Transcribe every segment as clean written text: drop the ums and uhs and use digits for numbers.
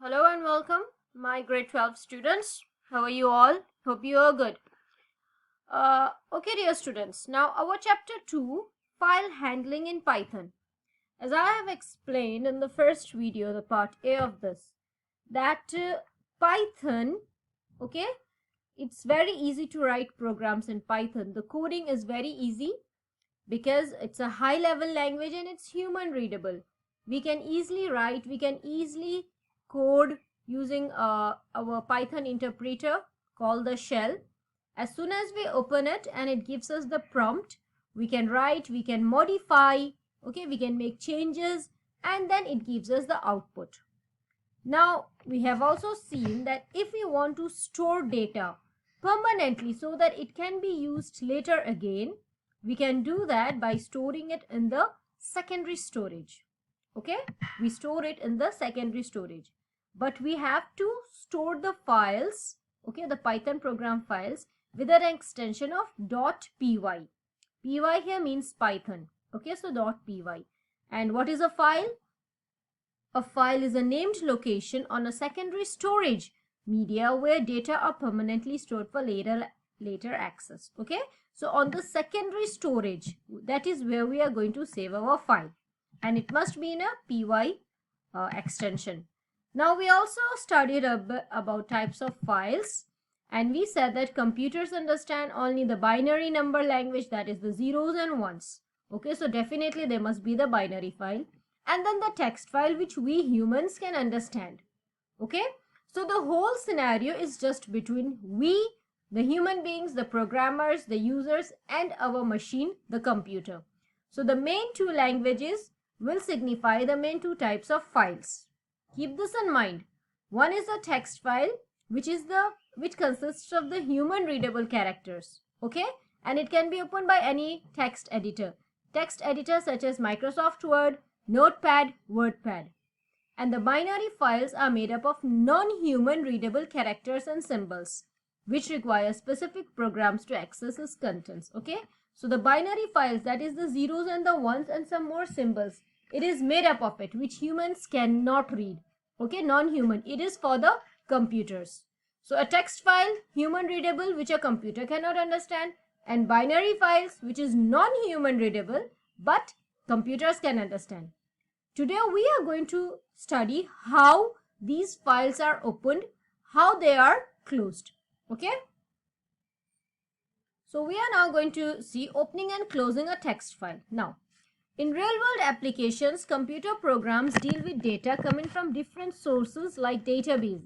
Hello and welcome, my grade 12 students. How are you all? Hope you are good. Okay, dear students, now our chapter 2, file handling in Python. As I have explained in the first video, the part A of this, that Python, okay, it's very easy to write programs in Python. The coding is very easy because it's a high level language and it's human readable. We can easily write, we can easily code using our Python interpreter called the shell. As soon as we open it and it gives us the prompt, we can write, we can modify, okay, we can make changes, and then it gives us the output. Now, we have also seen that if we want to store data permanently so that it can be used later again, we can do that by storing it in the secondary storage. Okay, we store it in the secondary storage, but we have to store the files, okay, the Python program files with an extension of .py. Py here means Python. Okay, so .py. And what is a file? A file is a named location on a secondary storage media where data are permanently stored for later access. Okay, so on the secondary storage, that is where we are going to save our file, and it must be in a py extension. Now we also studied about types of files, and we said that computers understand only the binary number language, that is the zeros and ones. Okay, so definitely there must be the binary file, and then the text file which we humans can understand. Okay, so the whole scenario is just between we, the human beings, the programmers, the users, and our machine, the computer. So the main two languages will signify the main two types of files. Keep this in mind. One is the text file, which consists of the human readable characters. Okay, and it can be opened by any text editor. Text editors such as Microsoft Word, Notepad, WordPad. And the binary files are made up of non-human readable characters and symbols, which require specific programs to access its contents. Okay, so the binary files, that is the zeros and the ones and some more symbols, it is made up of it, which humans cannot read. Okay, non-human, it is for the computers. So a text file, human readable, which a computer cannot understand, and binary files, which is non-human readable, but computers can understand. Today we are going to study how these files are opened, how they are closed. Okay, so we are now going to see opening and closing a text file. Now, in real-world applications, computer programs deal with data coming from different sources like database.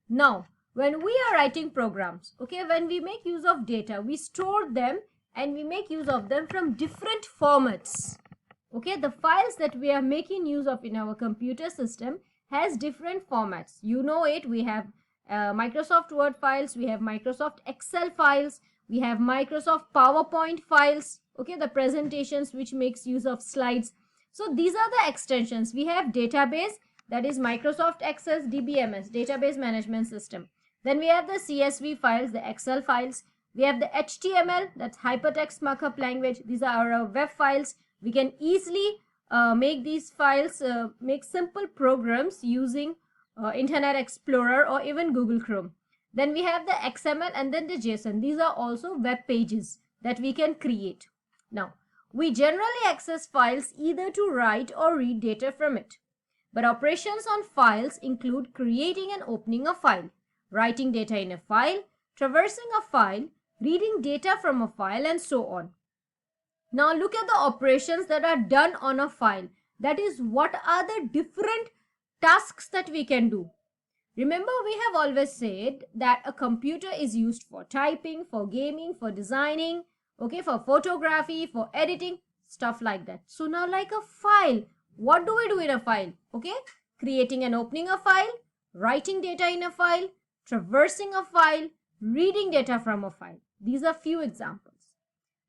Now, when we are writing programs, okay, when we make use of data, we store them and we make use of them from different formats. Okay, the files that we are making use of in our computer system has different formats. You know it, we have Microsoft Word files, we have Microsoft Excel files, we have Microsoft PowerPoint files, okay, the presentations which makes use of slides. So these are the extensions. We have database, that is Microsoft Access DBMS, database management system. Then we have the CSV files, the Excel files. We have the HTML, that's hypertext markup language. These are our web files. We can easily make these files, make simple programs using Internet Explorer or even Google Chrome. Then we have the XML and then the JSON. These are also web pages that we can create. Now, we generally access files either to write or read data from it. But operations on files include creating and opening a file, writing data in a file, traversing a file, reading data from a file, and so on. Now look at the operations that are done on a file. That is, what are the different tasks that we can do. Remember, we have always said that a computer is used for typing, for gaming, for designing, okay, for photography, for editing, stuff like that. So now, like a file, what do we do in a file? Okay, creating and opening a file, writing data in a file, traversing a file, reading data from a file. These are few examples.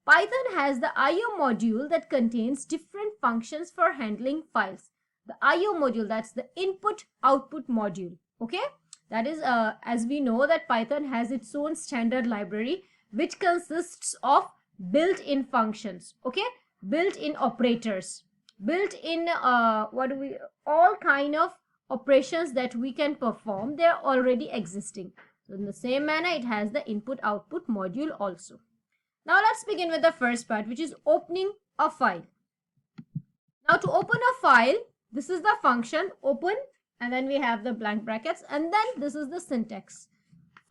Python has the IO module that contains different functions for handling files. The IO module, that's the input-output module. Okay, that is, as we know that Python has its own standard library which consists of built-in functions, okay, built-in operators, built-in all kind of operations that we can perform, they are already existing. So in the same manner, it has the input-output module also. Now let's begin with the first part, which is opening a file. Now to open a file, this is the function open, and then we have the blank brackets, and then this is the syntax.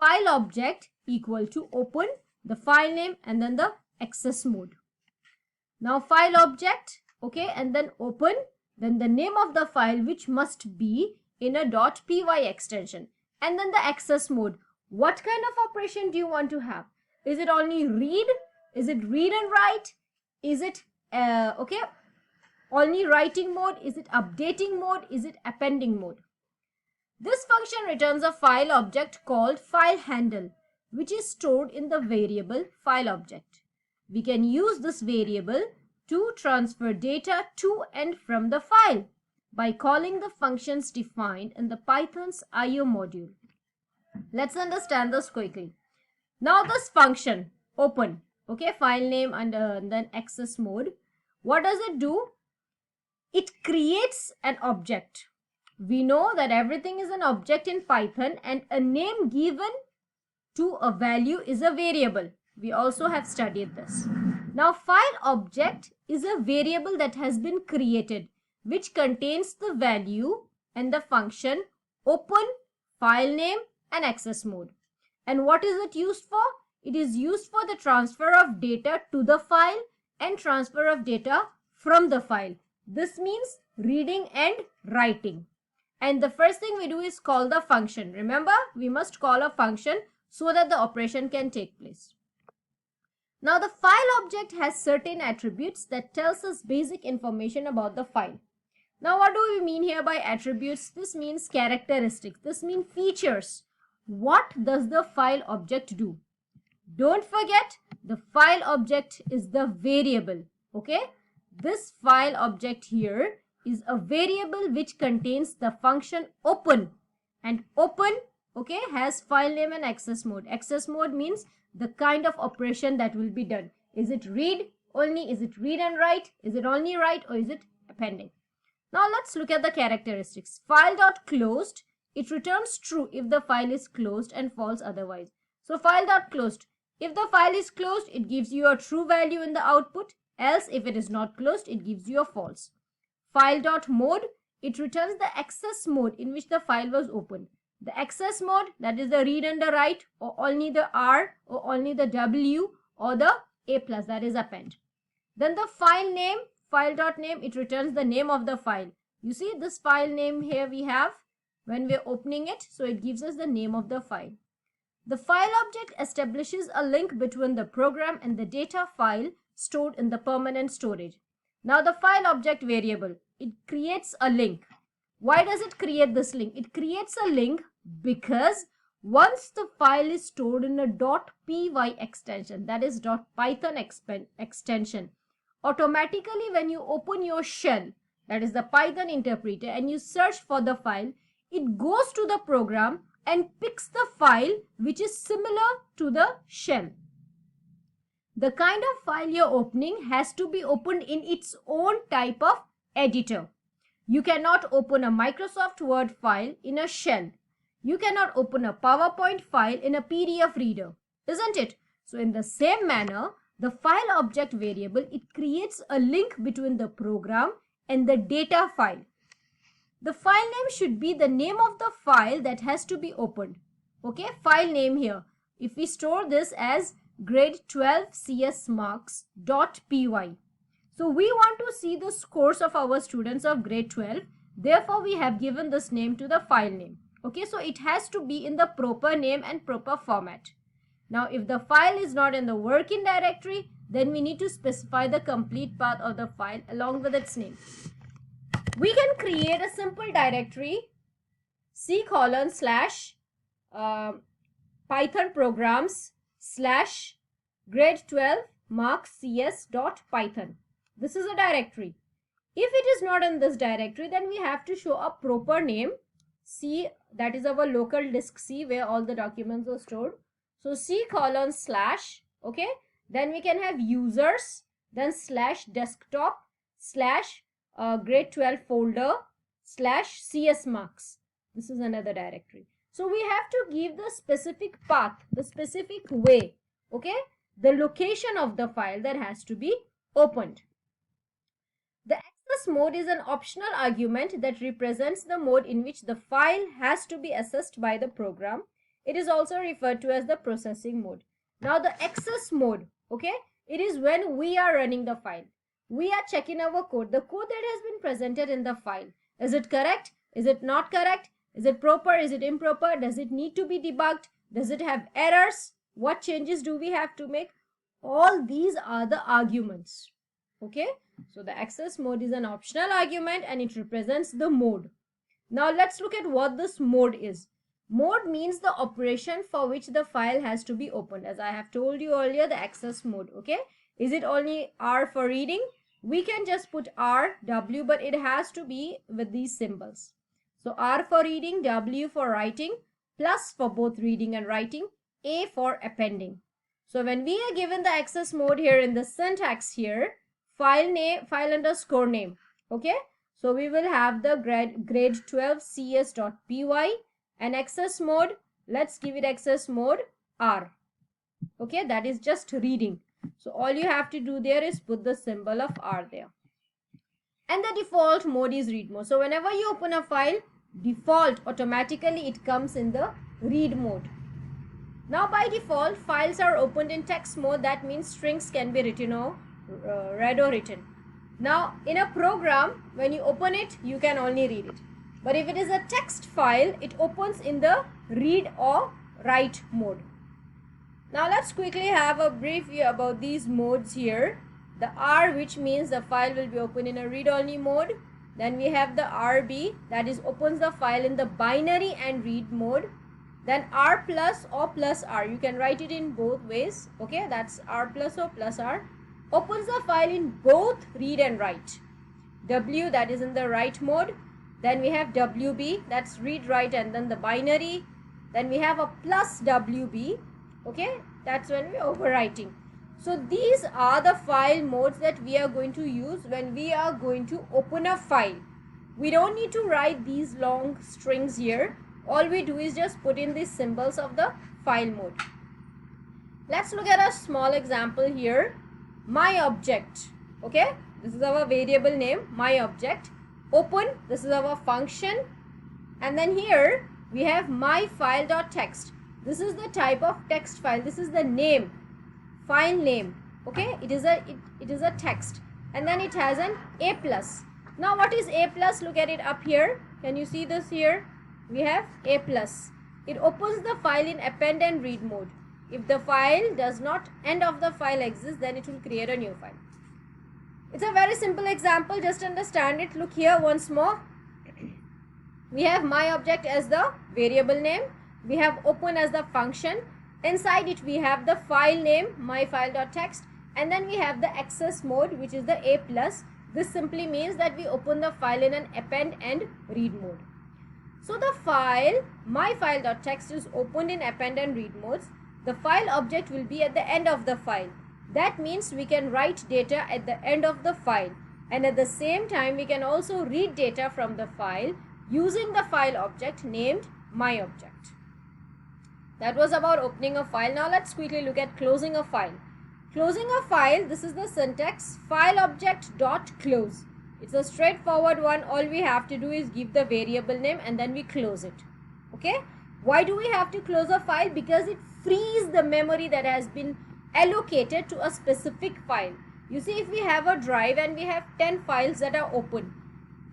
File object equal to open, the file name, and then the access mode. Now file object, okay, and then open, then the name of the file, which must be in a .py extension, and then the access mode. What kind of operation do you want to have? Is it only read? Is it read and write? Is it okay, only writing mode? Is it updating mode? Is it appending mode? This function returns a file object called file handle, which is stored in the variable file object. We can use this variable to transfer data to and from the file by calling the functions defined in the Python's IO module. Let's understand this quickly. Now this function open, okay, file name and then access mode, what does it do? It creates an object. We know that everything is an object in Python, and a name given to a value is a variable. We also have studied this. Now file object is a variable that has been created, which contains the value and the function open, file name, and access mode. And what is it used for? It is used for the transfer of data to the file and transfer of data from the file. This means reading and writing. And the first thing we do is call the function. Remember, we must call a function so that the operation can take place. Now the file object has certain attributes that tells us basic information about the file. Now what do we mean here by attributes? This means characteristics. This means features. What does the file object do? Don't forget, the file object is the variable. Okay, this file object here is a variable which contains the function open, and open, okay, has file name and access mode. Access mode means the kind of operation that will be done. Is it read only? Is it read and write? Is it only write, or is it appending? Now let's look at the characteristics. File.closed, it returns true if the file is closed and false otherwise. So file.closed, if the file is closed, it gives you a true value in the output. Else, if it is not closed, it gives you a false. File.mode, it returns the access mode in which the file was opened. The access mode, that is the read and the write, or only the R, or only the W, or the A+, that is append. Then the file name, file.name, it returns the name of the file. You see this file name here we have when we're opening it, so it gives us the name of the file. The file object establishes a link between the program and the data file stored in the permanent storage. Now the file object variable, it creates a link. Why does it create this link? It creates a link because once the file is stored in a .py extension, that is .python extension, automatically when you open your shell, that is the Python interpreter, and you search for the file, it goes to the program and picks the file which is similar to the shell. The kind of file you're opening has to be opened in its own type of editor. You cannot open a Microsoft Word file in a shell. You cannot open a PowerPoint file in a PDF reader, isn't it? So in the same manner, the file object variable, it creates a link between the program and the data file. The file name should be the name of the file that has to be opened. Okay, file name here. If we store this as grade 12 CS marks.py. So we want to see the scores of our students of grade 12. Therefore, we have given this name to the file name. Okay, so it has to be in the proper name and proper format. Now, if the file is not in the working directory, then we need to specify the complete path of the file along with its name. We can create a simple directory C:/ Python programs / grade 12 marks cs.python. This is a directory. If it is not in this directory, then we have to show a proper name. C, that is our local disk C where all the documents are stored. So C:/, okay, then we can have users, then /desktop / grade 12 folder /cs marks. This is another directory. So we have to give the specific path, the specific way, okay, the location of the file that has to be opened. The access mode is an optional argument that represents the mode in which the file has to be accessed by the program. It is also referred to as the processing mode. Now the access mode, okay, it is when we are running the file. We are checking our code, the code that has been presented in the file. Is it correct? Is it not correct? Is it proper? Is it improper? Does it need to be debugged? Does it have errors? What changes do we have to make? All these are the arguments. Okay, so the access mode is an optional argument and it represents the mode. Now let's look at what this mode is. Mode means the operation for which the file has to be opened. As I have told you earlier, the access mode, okay? Is it only R for reading? We can just put R, W, but it has to be with these symbols. So R for reading, W for writing, plus for both reading and writing, A for appending. So when we are given the access mode here in the syntax here, file name, file underscore name, okay? So we will have the grade 12 cs.py and access mode, let's give it access mode R, okay? That is just reading. So all you have to do there is put the symbol of R there. And the default mode is read mode. So whenever you open a file, default automatically it comes in the read mode. Now by default, files are opened in text mode. That means strings can be written or read or written. Now in a program, when you open it, you can only read it. But if it is a text file, it opens in the read or write mode. Now let's quickly have a brief view about these modes here. The R, which means the file will be opened in a read-only mode. Then we have the RB, that is opens the file in the binary and read mode. Then R plus or plus R, you can write it in both ways, okay? That's R plus or plus R. Opens the file in both read and write. W, that is in the write mode. Then we have WB, that's read, write, and then the binary. Then we have a plus WB, okay? That's when we're overwriting. So these are the file modes that we are going to use when we are going to open a file. We don't need to write these long strings here. All we do is just put in these symbols of the file mode. Let's look at a small example here. My object, okay? This is our variable name, my object. Open, this is our function. And then here we have my file.txt. This is the type of text file. This is the name, file name, okay? It is a text, and then it has an A plus. Now what is A plus? Look at it up here. Can you see this here? We have A plus. It opens the file in append and read mode. If the file does not, end of the file exists, then it will create a new file. It's a very simple example, just understand it. Look here once more. We have my object as the variable name. We have open as the function. Inside it we have the file name, myfile.txt, and then we have the access mode, which is the A plus. This simply means that we open the file in an append and read mode. So the file myfile.txt is opened in append and read modes. The file object will be at the end of the file. That means we can write data at the end of the file, and at the same time we can also read data from the file using the file object named myObject. That was about opening a file. Now let's quickly look at closing a file. Closing a file, this is the syntax, file object dot close. It's a straightforward one. All we have to do is give the variable name and then we close it. Okay? Why do we have to close a file? Because it frees the memory that has been allocated to a specific file. You see, if we have a drive and we have 10 files that are open,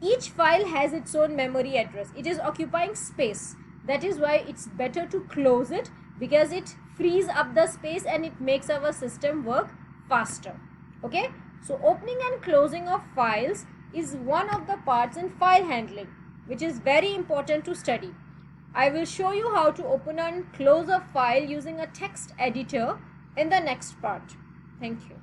each file has its own memory address. It is occupying space. That is why it's better to close it, because it frees up the space and it makes our system work faster. Okay? So opening and closing of files is one of the parts in file handling, which is very important to study. I will show you how to open and close a file using a text editor in the next part. Thank you.